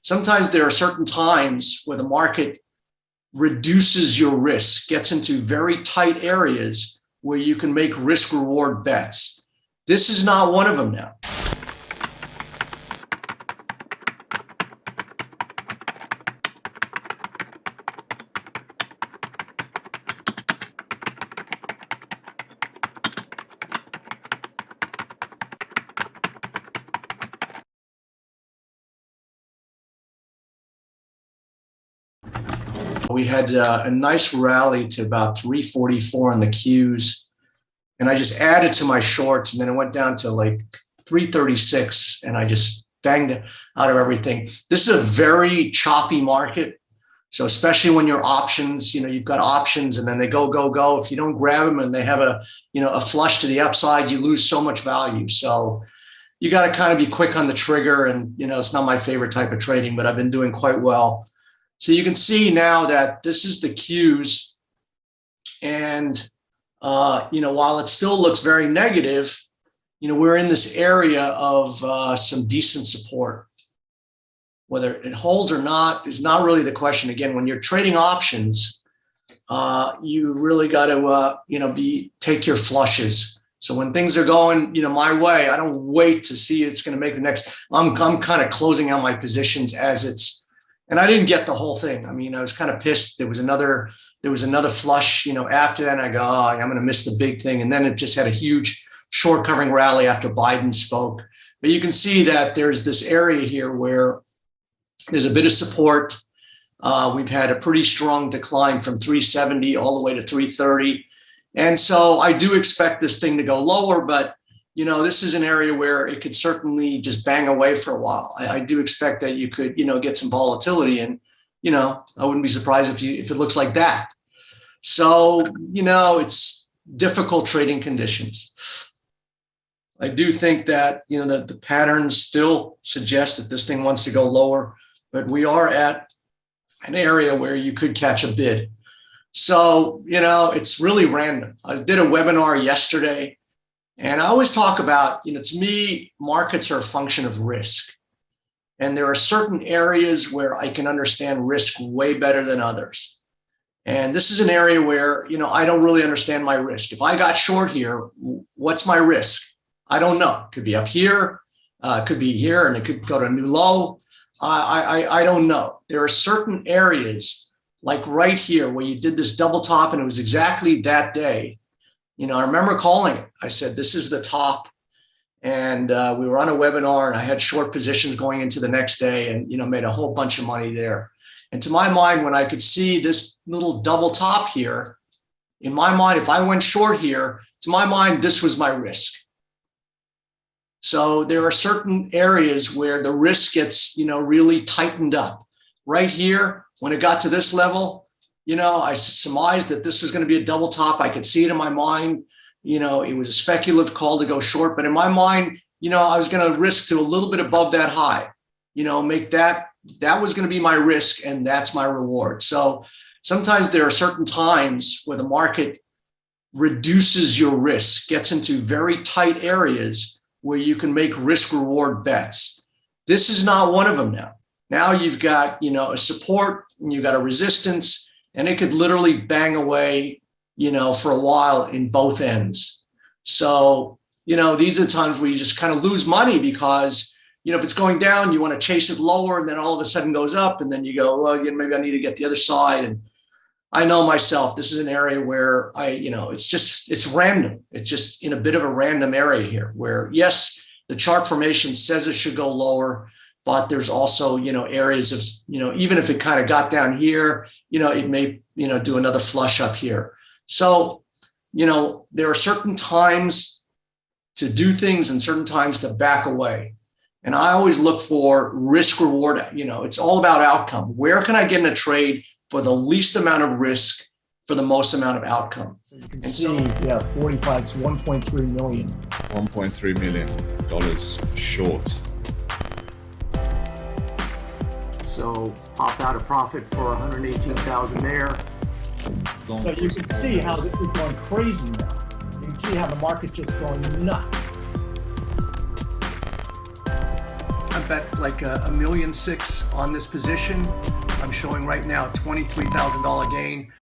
Sometimes there are certain times where the market reduces your risk, gets into very tight areas where you can make risk reward bets. This is not one of them now. We had a nice rally to about 344 on the Qs, and I just added to my shorts, and then it went down to like 336, and I just banged it out of everything. This is a very choppy market, so especially when your options, you've got options, and then they go, go, go. If you don't grab them and they have a flush to the upside, you lose so much value. So you got to kind of be quick on the trigger, and it's not my favorite type of trading, but I've been doing quite well. So you can see now that this is the Qs, and while it still looks very negative, we're in this area of some decent support. Whether it holds or not is not really the question. Again, when you're trading options, you really got to take your flushes. So when things are going my way, I don't wait to see it's going to make the next. I'm kind of closing out my positions as it's. And I didn't get the whole thing. I mean, I was kind of pissed. There was another flush, after that. And I go, oh, I'm going to miss the big thing. And then it just had a huge short covering rally after Biden spoke. But you can see that there's this area here where there's a bit of support. We've had a pretty strong decline from 370 all the way to 330. And so I do expect this thing to go lower, but this is an area where it could certainly just bang away for a while. I do expect that you could, get some volatility, and, I wouldn't be surprised if it looks like that. So, it's difficult trading conditions. I do think that, that the patterns still suggest that this thing wants to go lower, but we are at an area where you could catch a bid. So, it's really random. I did a webinar yesterday. And I always talk about, to me, markets are a function of risk. And there are certain areas where I can understand risk way better than others. And this is an area where, I don't really understand my risk. If I got short here, what's my risk? I don't know. It could be up here, could be here, and it could go to a new low. I don't know. There are certain areas, like right here, where you did this double top, and it was exactly that day. I remember calling it. I said, this is the top. And we were on a webinar, and I had short positions going into the next day, and, made a whole bunch of money there. And to my mind, when I could see this little double top here, in my mind, if I went short here, to my mind, this was my risk. So there are certain areas where the risk gets, really tightened up. Right here, when it got to this level, I surmised that this was going to be a double top. I could see it in my mind. It was a speculative call to go short, but in my mind, I was going to risk to a little bit above that high, make that was going to be my risk, and that's my reward. So sometimes there are certain times where the market reduces your risk, gets into very tight areas where you can make risk reward bets. This is not one of them now. Now you've got, a support, and you've got a resistance, and it could literally bang away, for a while in both ends. So, these are the times where you just kind of lose money because, if it's going down, you want to chase it lower, and then all of a sudden goes up, and then you go, well, maybe I need to get the other side. And I know myself, this is an area where it's random. It's just in a bit of a random area here where, yes, the chart formation says it should go lower, but there's also, areas of, even if it kind of got down here, it may, do another flush up here. So, there are certain times to do things and certain times to back away. And I always look for risk reward. It's all about outcome. Where can I get in a trade for the least amount of risk for the most amount of outcome? You can see, 45 is 1.3 million. $1.3 million short. So popped out a profit for 118,000 there. So you can see how this is going crazy now. You can see how the market's just going nuts. bet like $1.6 million on this position. I'm showing right now $23,000 gain.